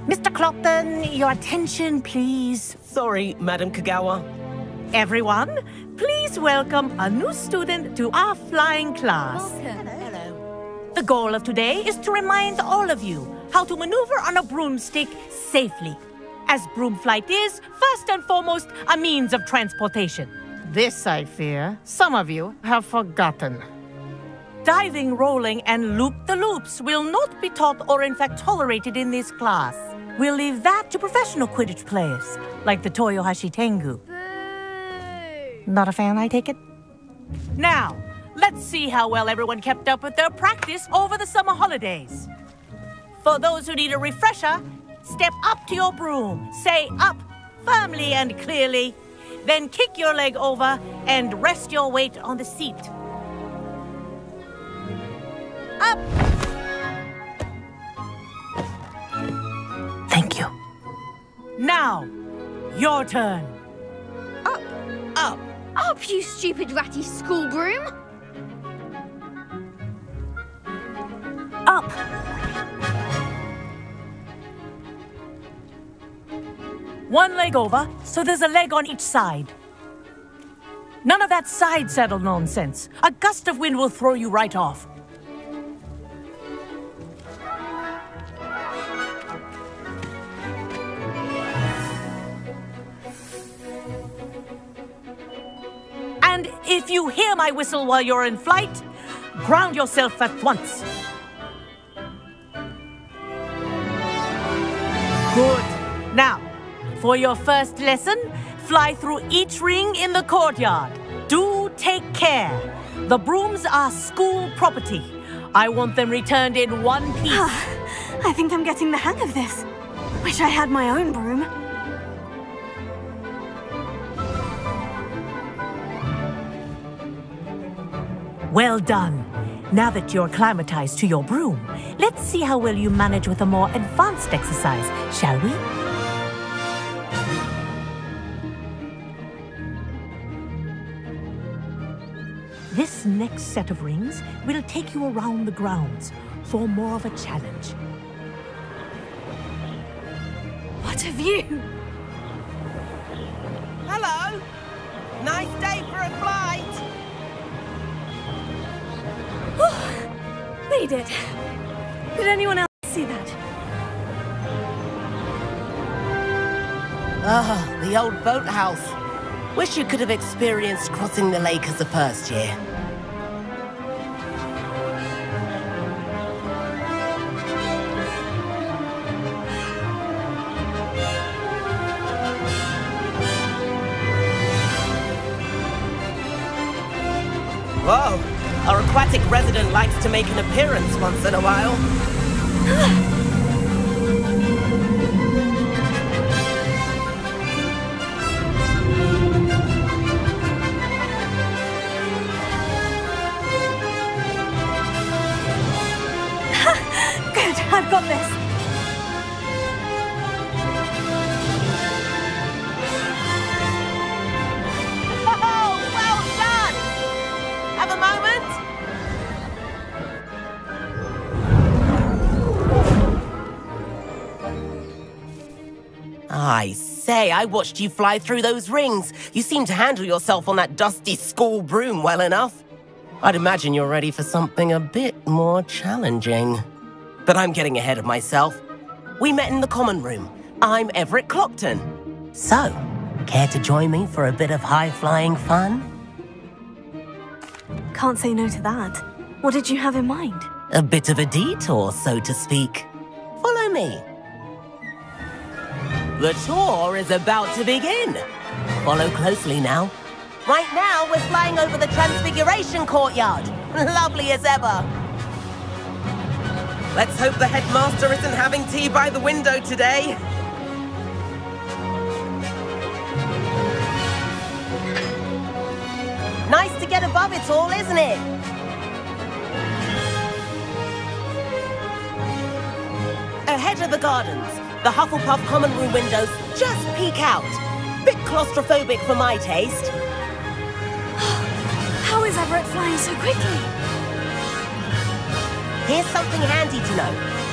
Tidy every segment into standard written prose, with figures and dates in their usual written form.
Mr. Clopton, your attention, please. Sorry, Madam Kagawa. Everyone, please welcome a new student to our flying class. Hello. The goal of today is to remind all of you how to maneuver on a broomstick safely, as broom flight is, first and foremost, a means of transportation. This, I fear, some of you have forgotten. Diving, rolling, and loop-the-loops will not be taught or in fact tolerated in this class. We'll leave that to professional Quidditch players, like the Toyohashi Tengu. Not a fan, I take it? Now, let's see how well everyone kept up with their practice over the summer holidays. For those who need a refresher, step up to your broom, say up firmly and clearly, then kick your leg over and rest your weight on the seat. Up! Thank you. Now, your turn. Up. Up. Up, you stupid ratty school broom. Up! One leg over, so there's a leg on each side. None of that side saddle nonsense. A gust of wind will throw you right off. And if you hear my whistle while you're in flight, ground yourself at once. Good. Now, for your first lesson, fly through each ring in the courtyard. Do take care. The brooms are school property. I want them returned in one piece. I think I'm getting the hang of this. Wish I had my own broom. Well done. Now that you're acclimatized to your broom, let's see how well you manage with a more advanced exercise, shall we? This next set of rings will take you around the grounds for more of a challenge. What a view! Hello. Nice day for a flight. They did. Did anyone else see that? Ah, the old boathouse. Wish you could have experienced crossing the lake as a first year. Whoa! Our aquatic resident likes to make an appearance once in a while. Good, I've got this. Oh, well done! Have a moment? I say, I watched you fly through those rings. You seem to handle yourself on that dusty school broom well enough. I'd imagine you're ready for something a bit more challenging. But I'm getting ahead of myself. We met in the common room. I'm Everett Clopton. So, care to join me for a bit of high-flying fun? Can't say no to that. What did you have in mind? A bit of a detour, so to speak. Follow me. The tour is about to begin. Follow closely now. Right now, we're flying over the Transfiguration Courtyard. Lovely as ever. Let's hope the headmaster isn't having tea by the window today. Nice to get above it all, isn't it? Ahead of the gardens, the Hufflepuff common room windows just peek out. Bit claustrophobic for my taste. How is Everett flying so quickly? Here's something handy to know.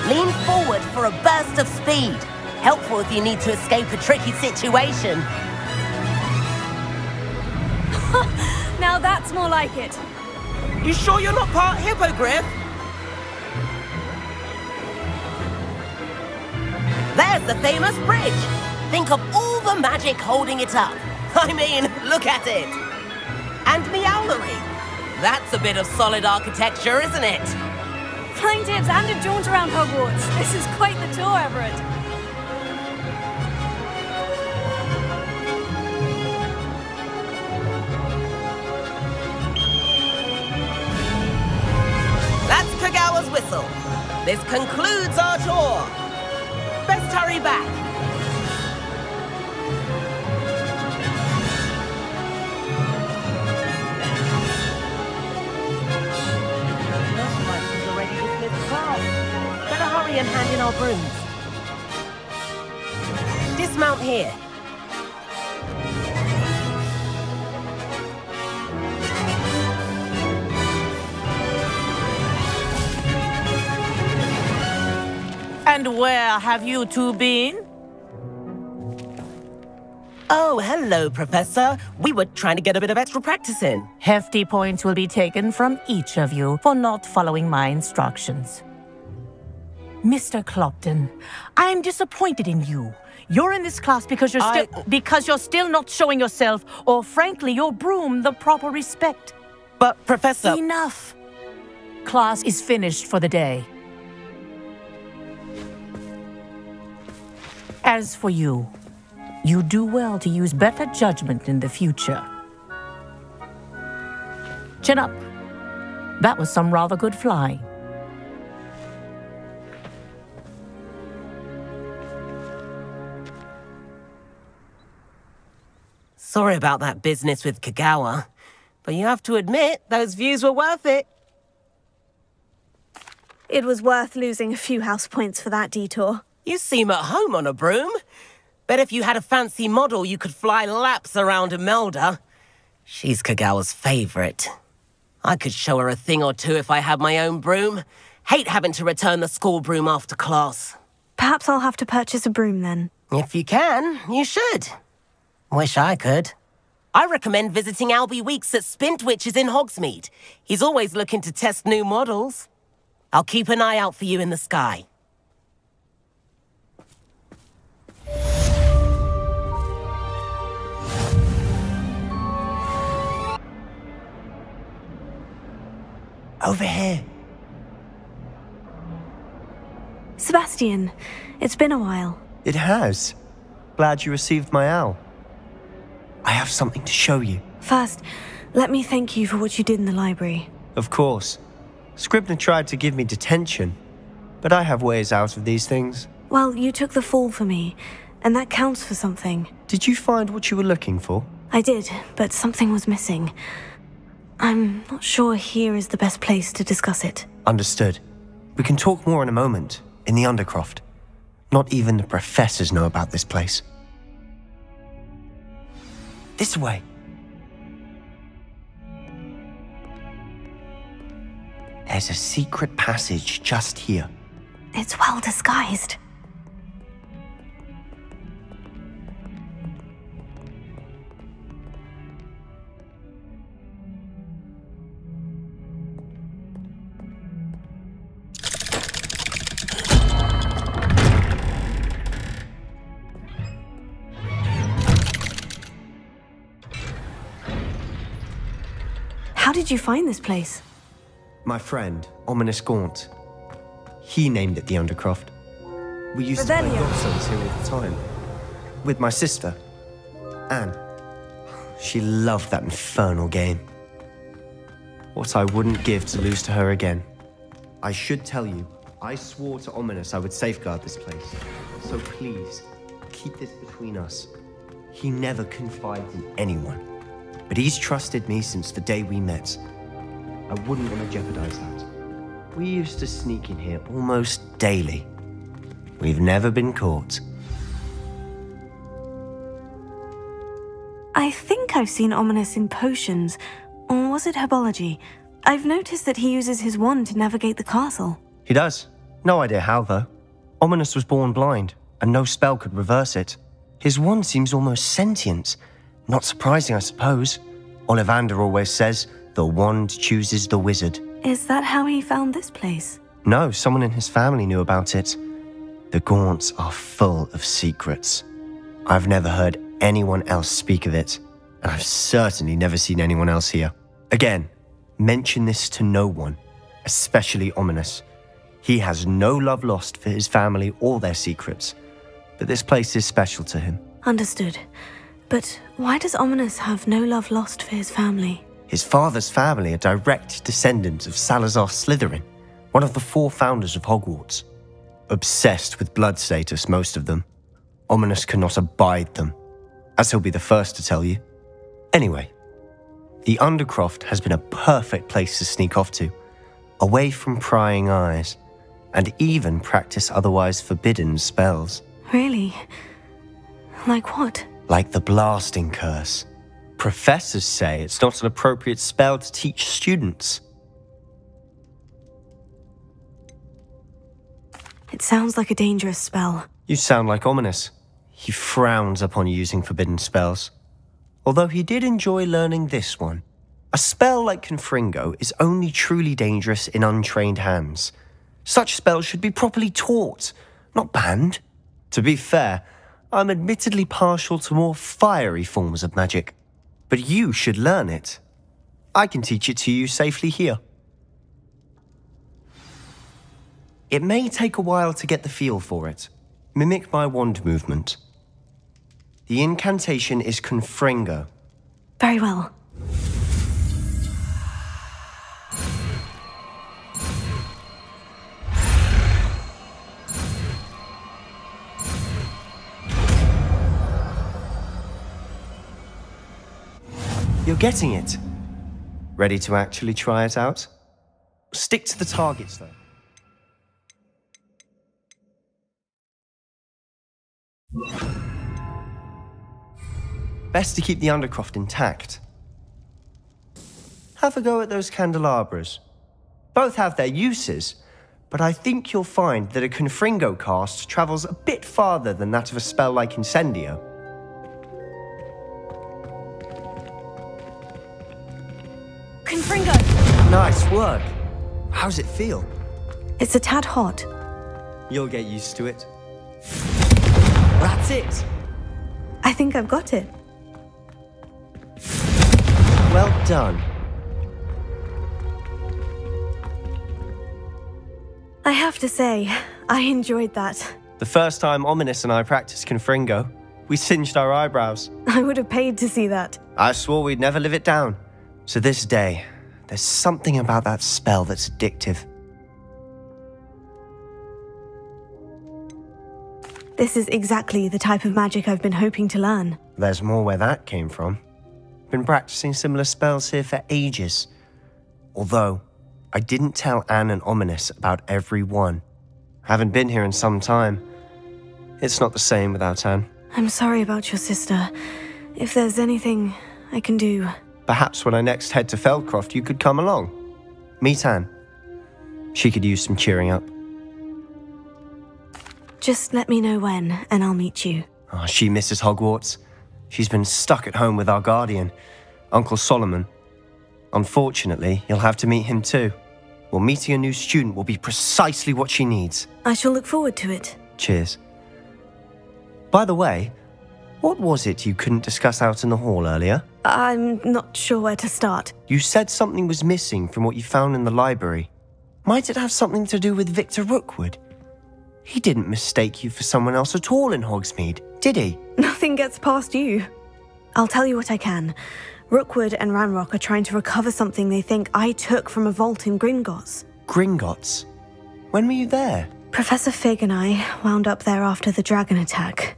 Lean forward for a burst of speed. Helpful if you need to escape a tricky situation. Now that's more like it. You sure you're not part hippogriff? There's the famous bridge. Think of all the magic holding it up. I mean, look at it. And Meowlery. That's a bit of solid architecture, isn't it? Flying tips and a jaunt around Hogwarts. This is quite the tour, Everett. That's Kagawa's whistle. This concludes our tour. Best hurry back. Looks like he's already dismissed class. Better hurry and hand in our brooms. Dismount here. And where have you two been? Oh, hello, Professor. We were trying to get a bit of extra practice in. Hefty points will be taken from each of you for not following my instructions. Mr. Clopton, I'm disappointed in you. You're in this class because you're still not showing yourself, or frankly, your broom, the proper respect. But, Professor... Enough. Class is finished for the day. As for you, you do well to use better judgment in the future. Chin up. That was some rather good flying. Sorry about that business with Kagawa, but you have to admit, those views were worth it. It was worth losing a few house points for that detour. You seem at home on a broom. Bet if you had a fancy model, you could fly laps around Imelda. She's Kagawa's favorite. I could show her a thing or two if I had my own broom. Hate having to return the school broom after class. Perhaps I'll have to purchase a broom then. If you can, you should. Wish I could. I recommend visiting Albie Weeks at Spintwitches in Hogsmeade. He's always looking to test new models. I'll keep an eye out for you in the sky. Over here. Sebastian, it's been a while. It has. Glad you received my owl. I have something to show you. First, let me thank you for what you did in the library. Of course. Scribner tried to give me detention, but I have ways out of these things. Well, you took the fall for me, and that counts for something. Did you find what you were looking for? I did, but something was missing. I'm not sure here is the best place to discuss it. Understood. We can talk more in a moment, in the Undercroft. Not even the professors know about this place. This way. There's a secret passage just here. It's well disguised. How did you find this place? My friend, Ominous Gaunt. He named it the Undercroft. We used to play Revelio. Godstones here all the time. With my sister, Anne. She loved that infernal game. What I wouldn't give to lose to her again. I should tell you, I swore to Ominous I would safeguard this place. So please, keep this between us. He never confides in anyone. But he's trusted me since the day we met. I wouldn't want to jeopardize that. We used to sneak in here almost daily. We've never been caught. I think I've seen Ominous in potions. Or was it herbology? I've noticed that he uses his wand to navigate the castle. He does. No idea how, though. Ominous was born blind. and no spell could reverse it. His wand seems almost sentient. Not surprising, I suppose. Ollivander always says, the wand chooses the wizard. Is that how he found this place? No, someone in his family knew about it. The Gaunts are full of secrets. I've never heard anyone else speak of it, and I've certainly never seen anyone else here. Again, mention this to no one, especially Ominous. He has no love lost for his family or their secrets, but this place is special to him. Understood. But why does Ominous have no love lost for his family? His father's family are direct descendants of Salazar Slytherin, one of the 4 founders of Hogwarts. Obsessed with blood status, most of them. Ominous cannot abide them, as he'll be the first to tell you. Anyway, the Undercroft has been a perfect place to sneak off to, away from prying eyes, and even practice otherwise forbidden spells. Really? Like what? Like the blasting curse. Professors say it's not an appropriate spell to teach students. It sounds like a dangerous spell. You sound like Ominous. He frowns upon using forbidden spells. Although he did enjoy learning this one. A spell like Confringo is only truly dangerous in untrained hands. Such spells should be properly taught, not banned. To be fair, I'm admittedly partial to more fiery forms of magic. But you should learn it. I can teach it to you safely here. It may take a while to get the feel for it. Mimic my wand movement. The incantation is Confringo. Very well. You're getting it. Ready to actually try it out? Stick to the targets, though. Best to keep the Undercroft intact. Have a go at those candelabras. Both have their uses, but I think you'll find that a Confringo cast travels a bit farther than that of a spell like Incendio. Confringo! Nice work. How's it feel? It's a tad hot. You'll get used to it. That's it. I think I've got it. Well done. I have to say, I enjoyed that. The first time Ominous and I practiced Confringo, we singed our eyebrows. I would have paid to see that. I swore we'd never live it down. To this day, there's something about that spell that's addictive. This is exactly the type of magic I've been hoping to learn. There's more where that came from. Been practicing similar spells here for ages. Although, I didn't tell Anne and Ominous about every one. Haven't been here in some time. It's not the same without Anne. I'm sorry about your sister. If there's anything I can do... Perhaps when I next head to Feldcroft, you could come along. Meet Anne. She could use some cheering up. Just let me know when, and I'll meet you. Oh, she misses Hogwarts. She's been stuck at home with our guardian, Uncle Solomon. Unfortunately, you'll have to meet him too. Well, meeting a new student will be precisely what she needs. I shall look forward to it. Cheers. By the way, what was it you couldn't discuss out in the hall earlier? I'm not sure where to start. You said something was missing from what you found in the library. Might it have something to do with Victor Rookwood? He didn't mistake you for someone else at all in Hogsmeade, did he? Nothing gets past you. I'll tell you what I can. Rookwood and Ranrock are trying to recover something they think I took from a vault in Gringotts. Gringotts? When were you there? Professor Fig and I wound up there after the dragon attack.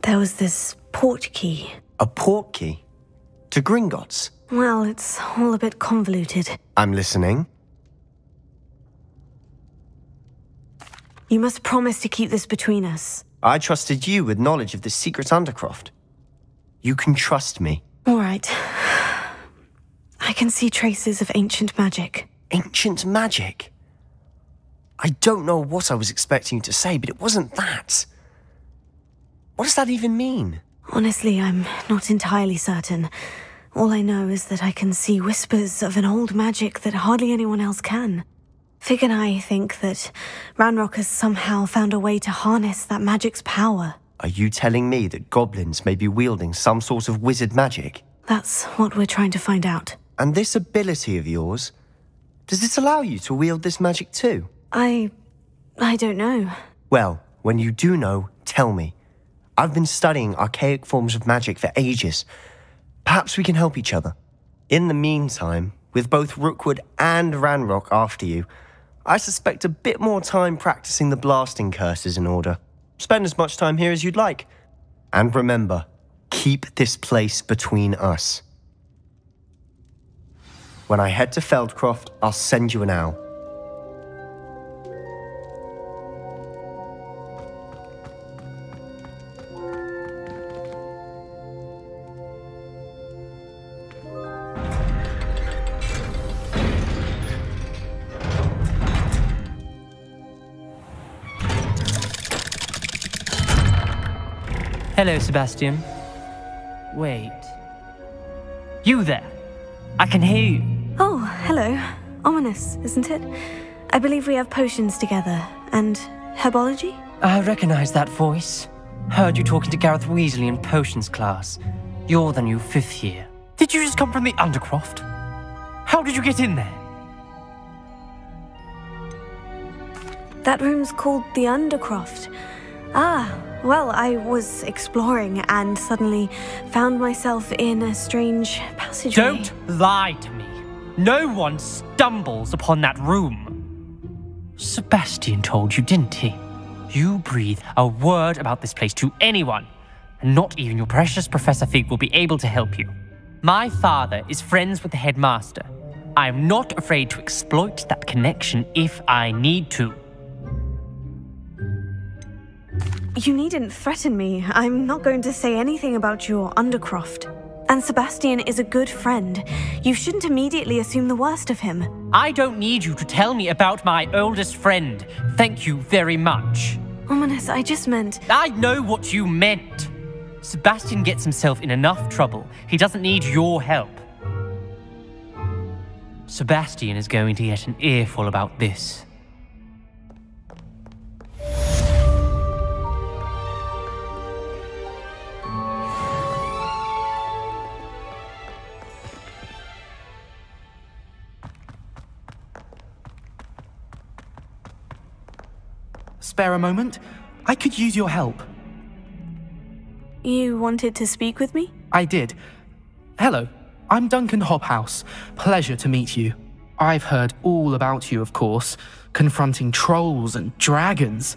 There was this port key. A port key? To Gringotts? Well, it's all a bit convoluted. I'm listening. You must promise to keep this between us. I trusted you with knowledge of the secret Undercroft. You can trust me. All right. I can see traces of ancient magic. Ancient magic? I don't know what I was expecting you to say, but it wasn't that. What does that even mean? Honestly, I'm not entirely certain. All I know is that I can see whispers of an old magic that hardly anyone else can. Fig and I think that Ranrock has somehow found a way to harness that magic's power. Are you telling me that goblins may be wielding some sort of wizard magic? That's what we're trying to find out. And this ability of yours, does it allow you to wield this magic too? I don't know. Well, when you do know, tell me. I've been studying archaic forms of magic for ages. Perhaps we can help each other. In the meantime, with both Rookwood and Ranrock after you, I suspect a bit more time practicing the blasting curse is in order. Spend as much time here as you'd like. And remember, keep this place between us. When I head to Feldcroft, I'll send you an owl. Hello, Sebastian. Wait. You there? I can hear you. Oh, hello. Ominous, isn't it? I believe we have potions together. And herbology? I recognize that voice. Heard you talking to Gareth Weasley in potions class. You're the new 5th year. Did you just come from the Undercroft? How did you get in there? That room's called the Undercroft. Ah, well, I was exploring and suddenly found myself in a strange passageway. Don't lie to me. No one stumbles upon that room. Sebastian told you, didn't he? You breathe a word about this place to anyone, and not even your precious Professor Fig will be able to help you. My father is friends with the headmaster. I am not afraid to exploit that connection if I need to. You needn't threaten me. I'm not going to say anything about your Undercroft. And Sebastian is a good friend. You shouldn't immediately assume the worst of him. I don't need you to tell me about my oldest friend. Thank you very much. Ominous, I just meant... I know what you meant. Sebastian gets himself in enough trouble. He doesn't need your help. Sebastian is going to get an earful about this. Spare a moment? I could use your help. You wanted to speak with me? I did. Hello, I'm Duncan Hobhouse. Pleasure to meet you. I've heard all about you, of course, confronting trolls and dragons.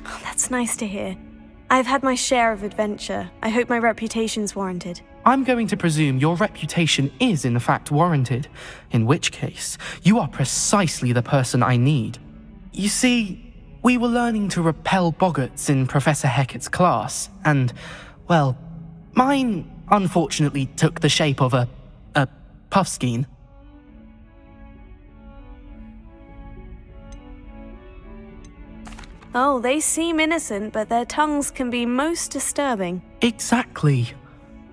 Oh, that's nice to hear. I've had my share of adventure. I hope my reputation's warranted. I'm going to presume your reputation is in fact warranted, in which case, you are precisely the person I need. You see, we were learning to repel boggarts in Professor Hecat's class, and, well, mine unfortunately took the shape of a puffskein. Oh, they seem innocent, but their tongues can be most disturbing. Exactly.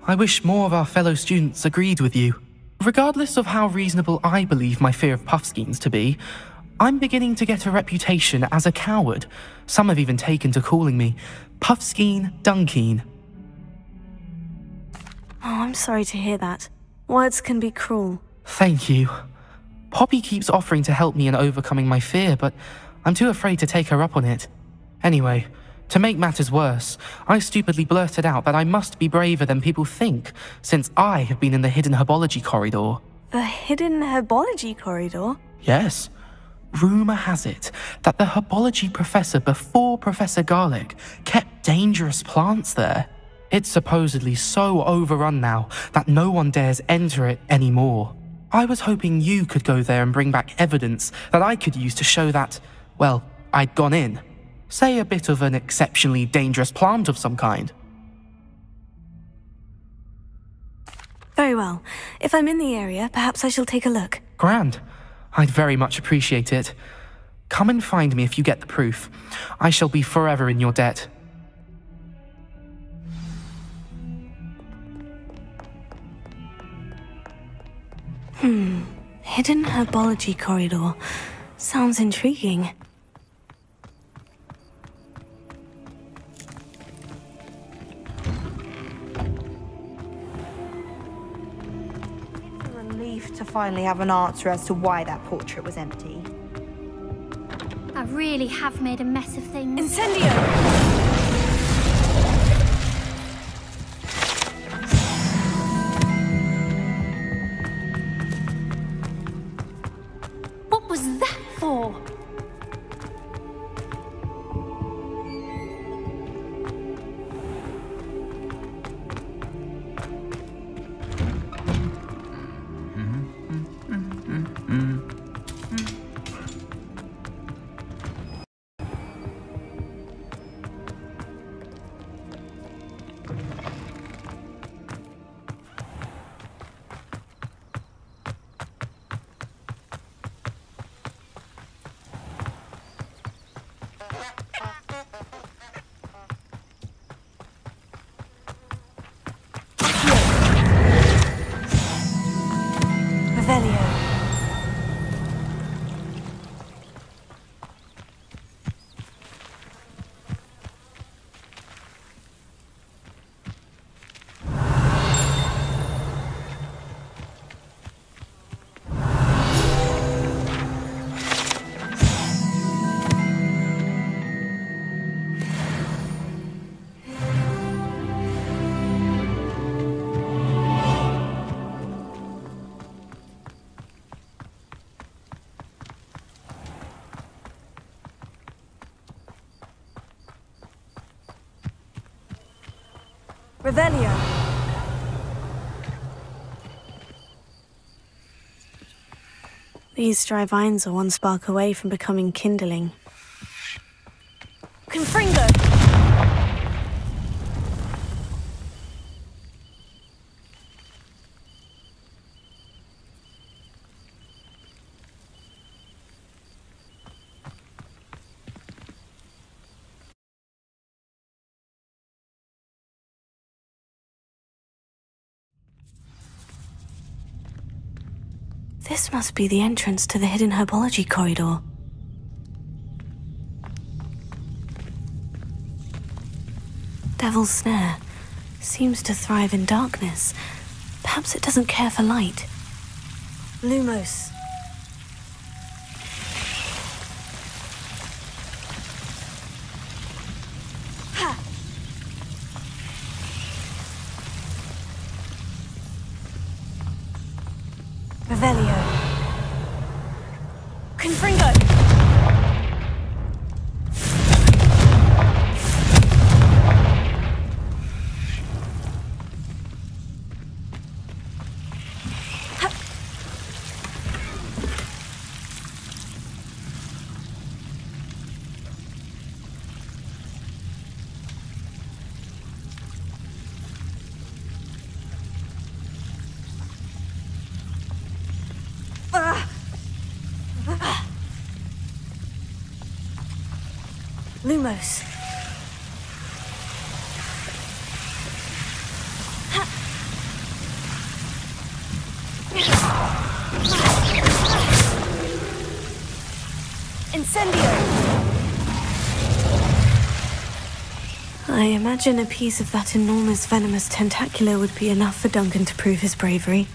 I wish more of our fellow students agreed with you. Regardless of how reasonable I believe my fear of puffskeins to be, I'm beginning to get a reputation as a coward. Some have even taken to calling me Puffskeen Dunkeen. Oh, I'm sorry to hear that. Words can be cruel. Thank you. Poppy keeps offering to help me in overcoming my fear, but I'm too afraid to take her up on it. Anyway, to make matters worse, I stupidly blurted out that I must be braver than people think, since I have been in the hidden herbology corridor. The hidden herbology corridor? Yes. Rumour has it that the herbology professor before Professor Garlic kept dangerous plants there. It's supposedly so overrun now that no one dares enter it anymore. I was hoping you could go there and bring back evidence that I could use to show that, well, I'd gone in. Say a bit of an exceptionally dangerous plant of some kind. Very well. If I'm in the area, perhaps I shall take a look. Grand. I'd very much appreciate it. Come and find me if you get the proof. I shall be forever in your debt. Hidden herbology corridor. Sounds intriguing. It's a relief to finally have an answer as to why that portrait was empty. I really have made a mess of things. Incendio! What was that for? Revelio. These dry vines are one spark away from becoming kindling. Confringo! This must be the entrance to the hidden herbology corridor. Devil's Snare seems to thrive in darkness. Perhaps it doesn't care for light. Lumos. Ha! Revelio. Confringo! Lumos. Incendio. I imagine a piece of that enormous venomous tentacular would be enough for Duncan to prove his bravery.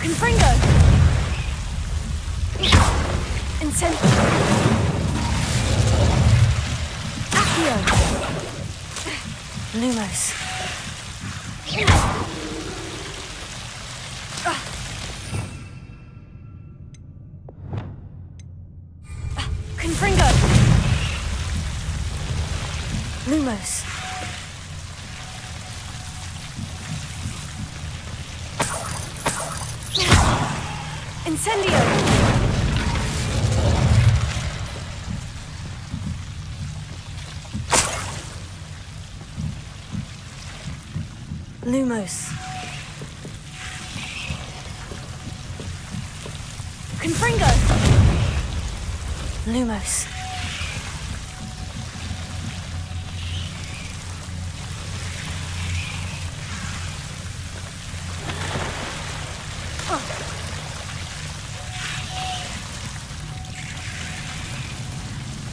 Confringo. Incendio. Lumos. Confringo. Lumos. Incendio. Lumos. Confringo! Lumos.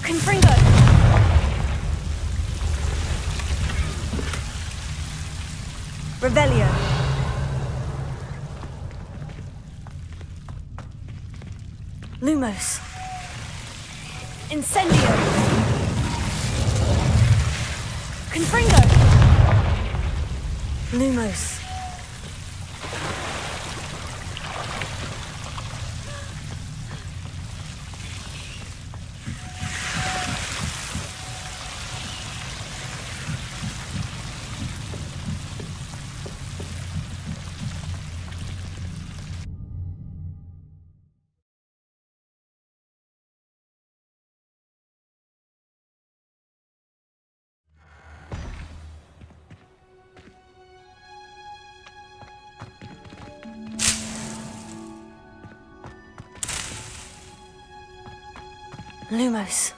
Confringo! Revelio. Lumos. Incendio. Confringo. Lumos. Lumos.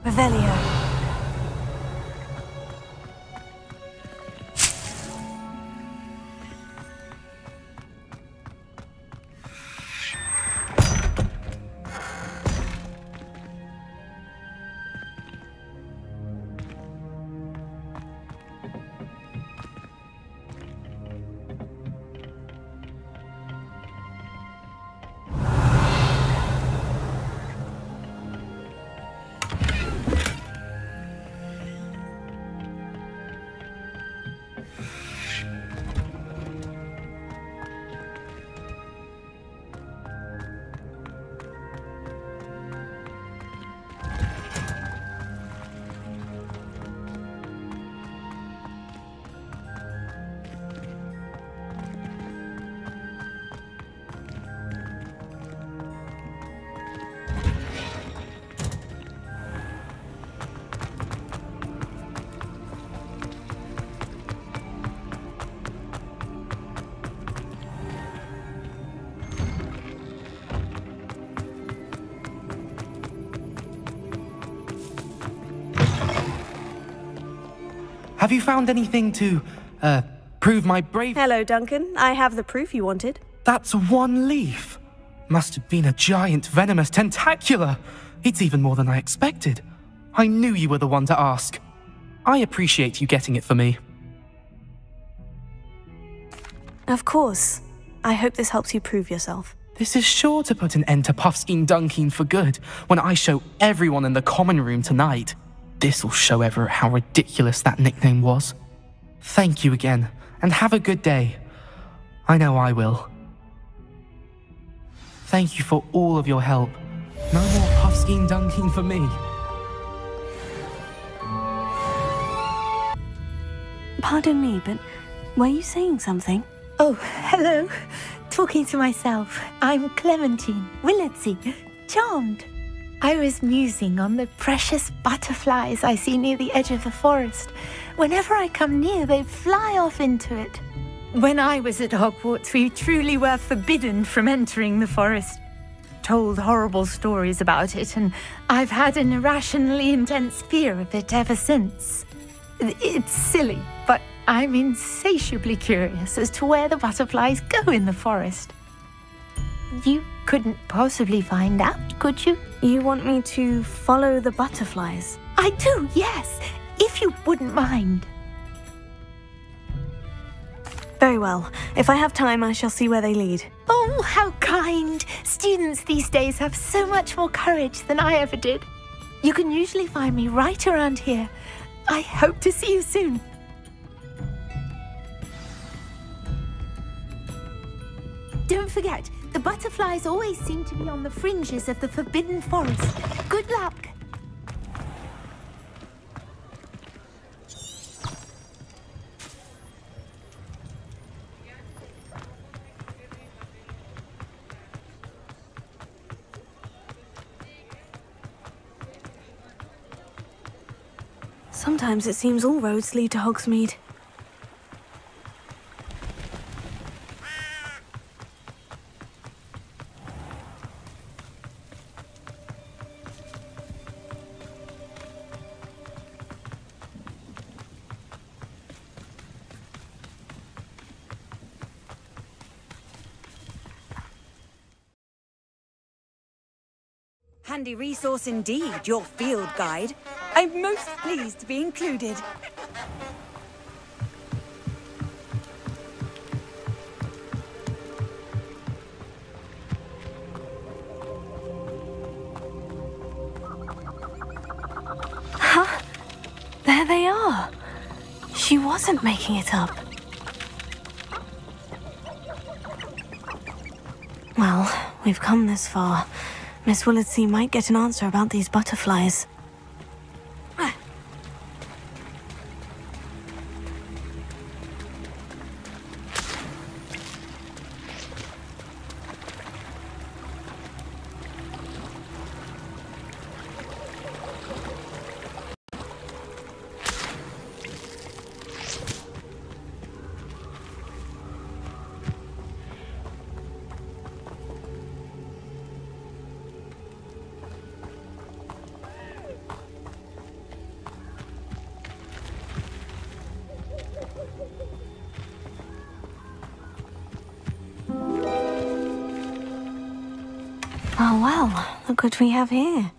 Revelio. Have you found anything to, prove my bravery? Hello, Duncan. I have the proof you wanted. That's one leaf. Must have been a giant venomous tentacula. It's even more than I expected. I knew you were the one to ask. I appreciate you getting it for me. Of course. I hope this helps you prove yourself. This is sure to put an end to Puffskein Dunkeen for good when I show everyone in the common room tonight. This'll show Everett how ridiculous that nickname was. Thank you again, and have a good day. I know I will. Thank you for all of your help. No more Puffskein Dunkeen for me. Pardon me, but were you saying something? Oh, hello. Talking to myself. I'm Clementine Willardsey. Charmed. I was musing on the precious butterflies I see near the edge of the forest. Whenever I come near, they fly off into it. When I was at Hogwarts, we truly were forbidden from entering the forest. Told horrible stories about it, and I've had an irrationally intense fear of it ever since. It's silly, but I'm insatiably curious as to where the butterflies go in the forest. You couldn't possibly find out, could you? You want me to follow the butterflies? I do, yes, if you wouldn't mind. Very well. If I have time, I shall see where they lead. Oh, how kind! Students these days have so much more courage than I ever did. You can usually find me right around here. I hope to see you soon. Don't forget, the butterflies always seem to be on the fringes of the Forbidden Forest. Good luck! Sometimes it seems all roads lead to Hogsmeade. Handy resource indeed, your field guide. I'm most pleased to be included. Huh? There they are. She wasn't making it up. Well, we've come this far. Miss Willardsea might get an answer about these butterflies. Oh well, look what we have here.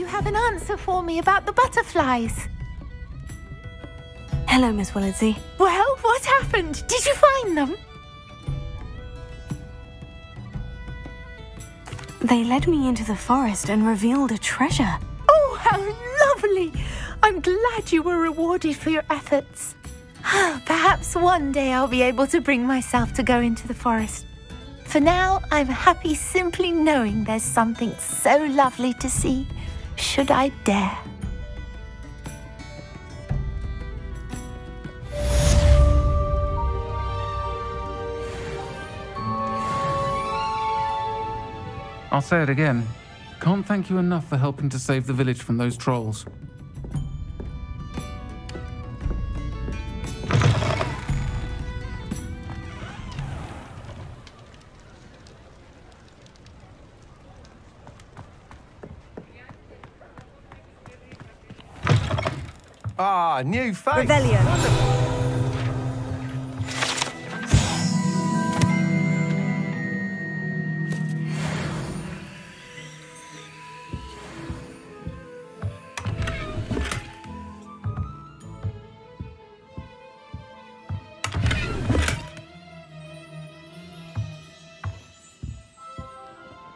Have an answer for me about the butterflies. Hello, Miss Willardsea. Well, what happened? Did you find them? They led me into the forest and revealed a treasure. Oh, how lovely! I'm glad you were rewarded for your efforts. Perhaps one day I'll be able to bring myself to go into the forest. For now, I'm happy simply knowing there's something so lovely to see. Should I dare? I'll say it again. Can't thank you enough for helping to save the village from those trolls. Ah, new face. Rebellion.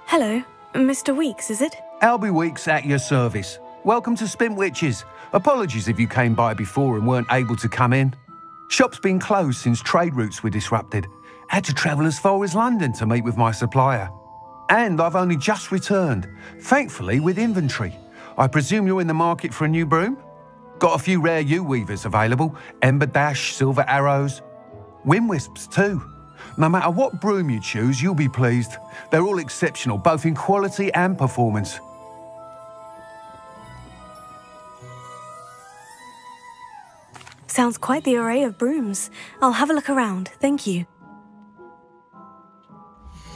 Hello, Mr. Weeks, is it? Albie Weeks at your service. Welcome to Spint Witches. Apologies if you came by before and weren't able to come in. Shop's been closed since trade routes were disrupted. Had to travel as far as London to meet with my supplier. And I've only just returned, thankfully with inventory. I presume you're in the market for a new broom? Got a few rare yew-weavers available, Ember Dash, Silver Arrows. Wind Wisps too. No matter what broom you choose, you'll be pleased. They're all exceptional, both in quality and performance. Sounds quite the array of brooms. I'll have a look around, thank you.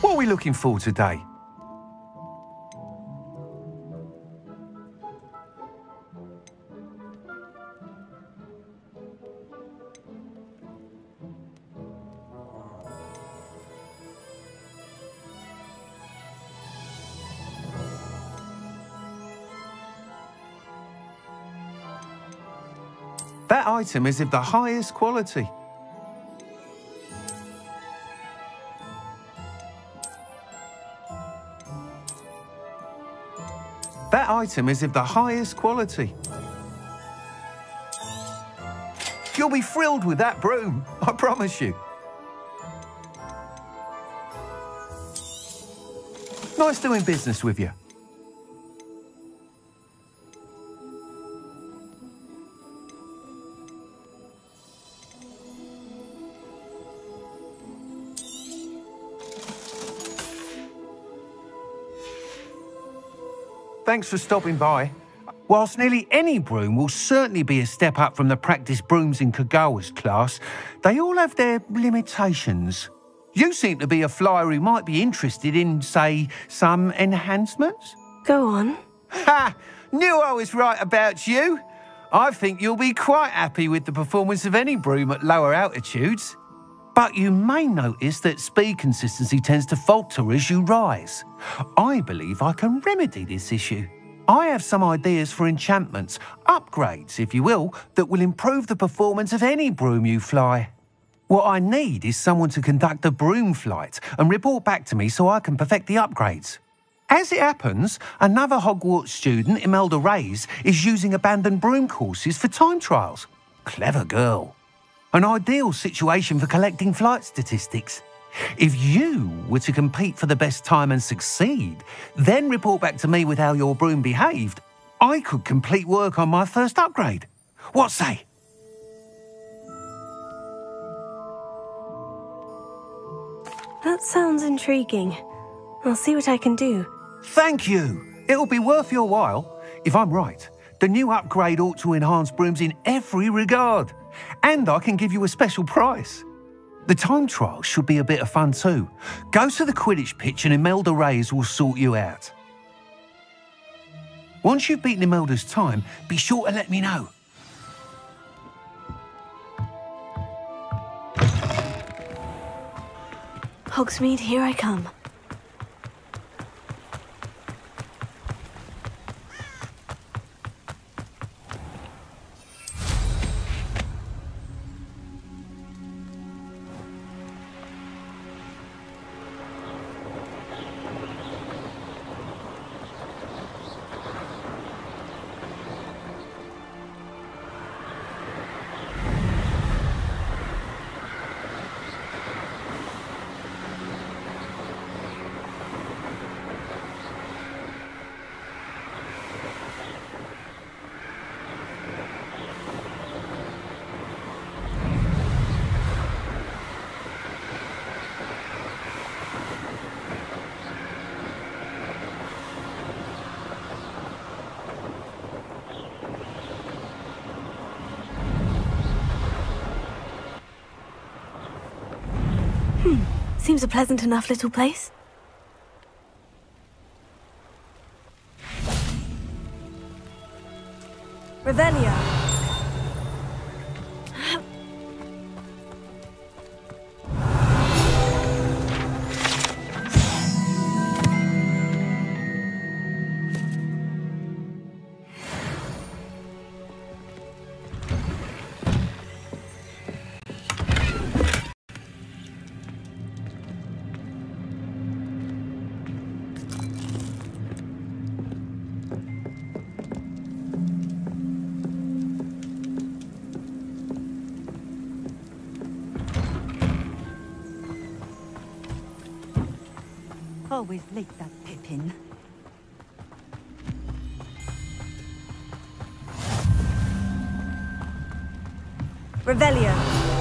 What are we looking for today? That item is of the highest quality. That item is of the highest quality. She'll be thrilled with that broom, I promise you. Nice doing business with you. Thanks for stopping by. Whilst nearly any broom will certainly be a step up from the practice brooms in Kagawa's class, they all have their limitations. You seem to be a flyer who might be interested in, say, some enhancements? Go on. Ha! Knew I was right about you. I think you'll be quite happy with the performance of any broom at lower altitudes. But you may notice that speed consistency tends to falter as you rise. I believe I can remedy this issue. I have some ideas for enchantments, upgrades, if you will, that will improve the performance of any broom you fly. What I need is someone to conduct a broom flight and report back to me so I can perfect the upgrades. As it happens, another Hogwarts student, Imelda Reyes, is using abandoned broom courses for time trials. Clever girl. An ideal situation for collecting flight statistics. If you were to compete for the best time and succeed, then report back to me with how your broom behaved, I could complete work on my first upgrade. What say? That sounds intriguing. I'll see what I can do. Thank you. It'll be worth your while. If I'm right, the new upgrade ought to enhance brooms in every regard. And I can give you a special price. The time trial should be a bit of fun too. Go to the Quidditch pitch and Imelda Reyes will sort you out. Once you've beaten Imelda's time, be sure to let me know. Hogsmeade, here I come. Seems a pleasant enough little place. Revelio. Always late, that Pippin. Revelio.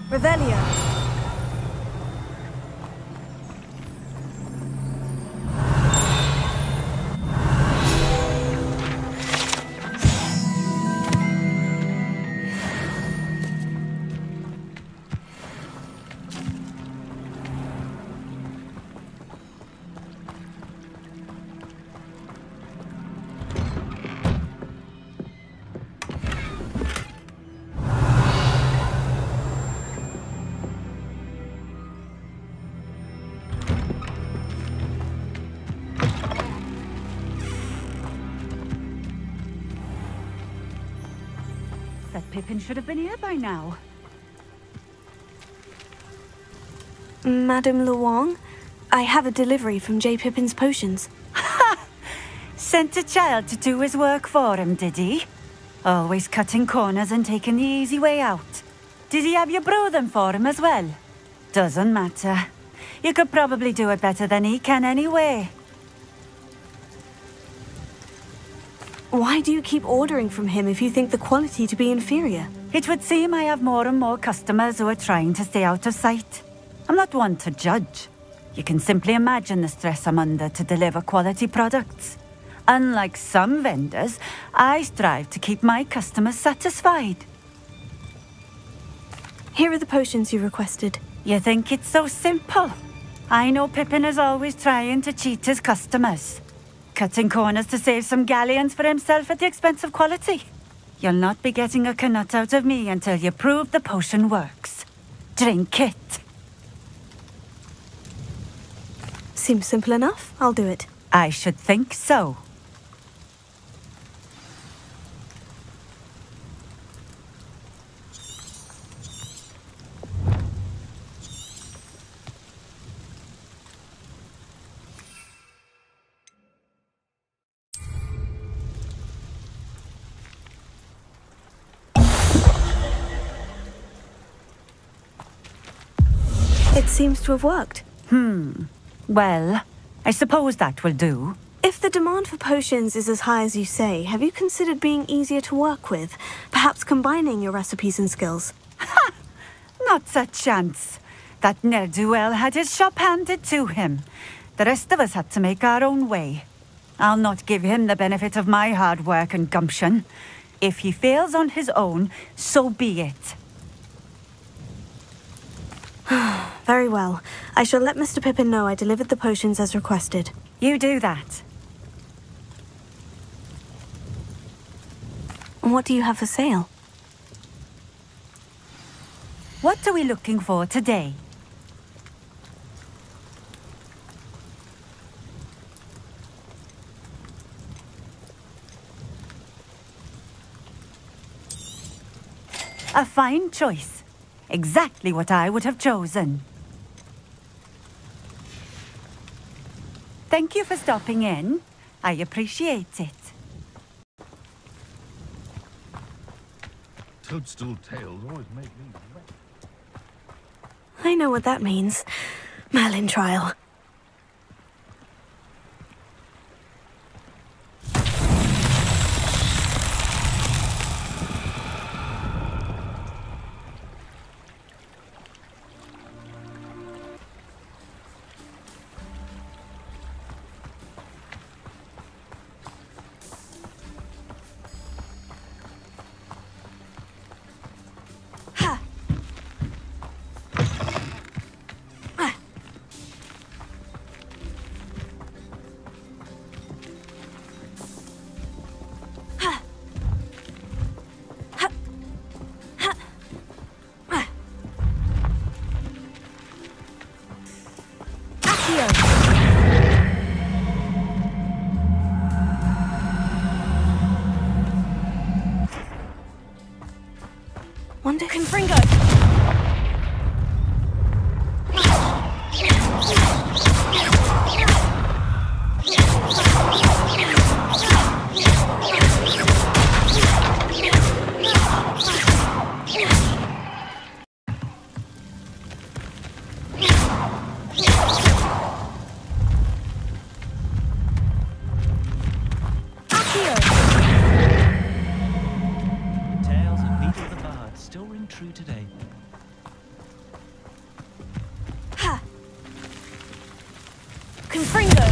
Revelio. Pippin should have been here by now. Madame Luong, I have a delivery from J. Pippin's potions. Ha! Sent a child to do his work for him, did he? Always cutting corners and taking the easy way out. Did he have you brew them for him as well? Doesn't matter. You could probably do it better than he can anyway. Why do you keep ordering from him if you think the quality to be inferior? It would seem I have more and more customers who are trying to stay out of sight. I'm not one to judge. You can simply imagine the stress I'm under to deliver quality products. Unlike some vendors, I strive to keep my customers satisfied. Here are the potions you requested. You think it's so simple? I know Pippin is always trying to cheat his customers. Cutting corners to save some galleons for himself at the expense of quality. You'll not be getting a canut out of me until you prove the potion works. Drink it. Seems simple enough. I'll do it. I should think so. It seems to have worked. Well, I suppose that will do. If the demand for potions is as high as you say, have you considered being easier to work with? Perhaps combining your recipes and skills? Ha! Not a chance. That ne'er-do-well had his shop handed to him. The rest of us had to make our own way. I'll not give him the benefit of my hard work and gumption. If he fails on his own, so be it. Very well. I shall let Mr. Pippin know I delivered the potions as requested. You do that. What do you have for sale? What are we looking for today? A fine choice. Exactly what I would have chosen. Thank you for stopping in. I appreciate it. Toadstool tails always make me wet. I know what that means. Merlin trial. Wonder Confringo. True today. Ha! Confringo!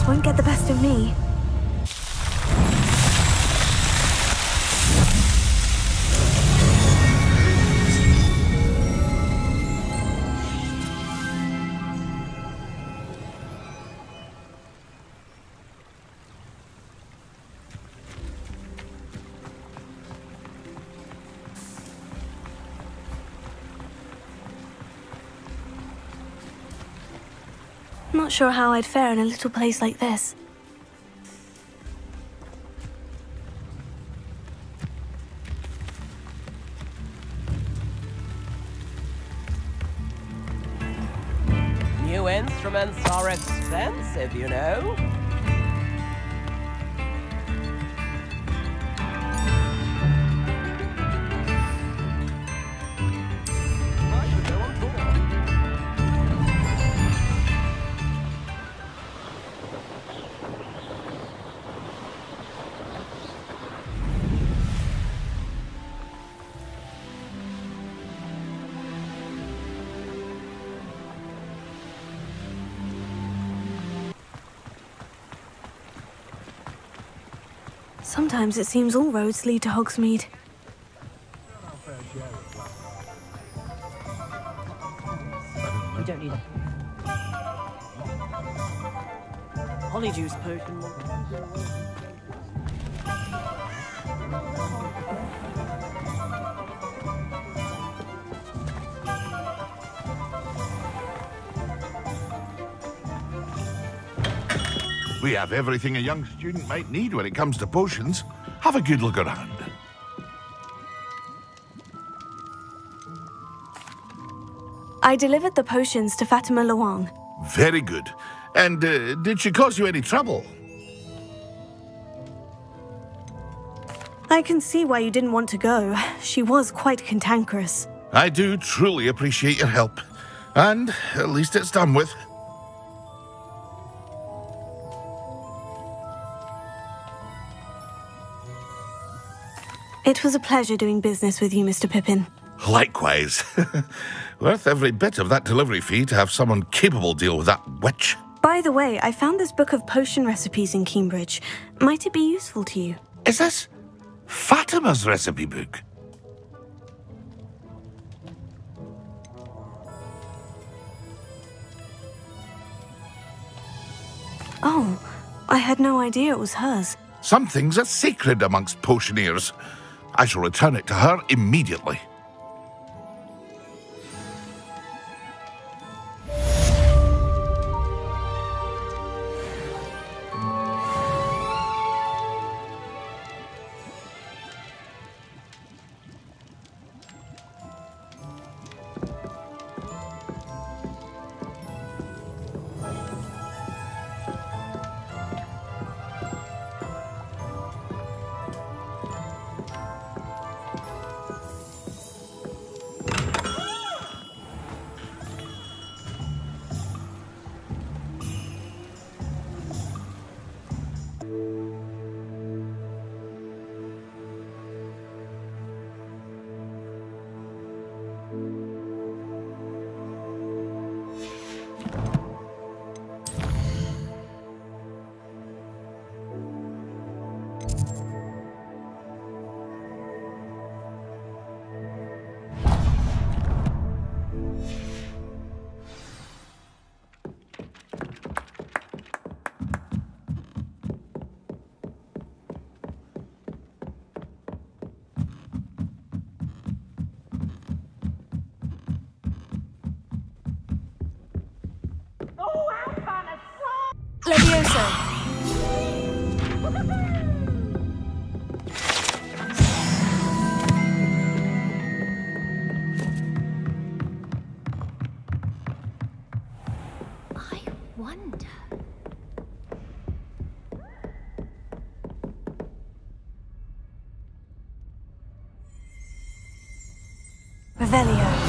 Hogwarts won't get the best of me. Not sure how I'd fare in a little place like this. New instruments are expensive, you know. Sometimes it seems all roads lead to Hogsmeade. You don't need it. Polyjuice potion. We have everything a young student might need when it comes to potions. Have a good look around. I delivered the potions to Fatima Luang. Very good. And did she cause you any trouble? I can see why you didn't want to go. She was quite cantankerous. I do truly appreciate your help. And at least it's done with. It was a pleasure doing business with you, Mr. Pippin. Likewise. Worth every bit of that delivery fee to have someone capable deal with that witch. By the way, I found this book of potion recipes in Cambridge. Might it be useful to you? Is this Fatima's recipe book? Oh, I had no idea it was hers. Some things are sacred amongst potioneers. I shall return it to her immediately. Levioso. I wonder. Revelio.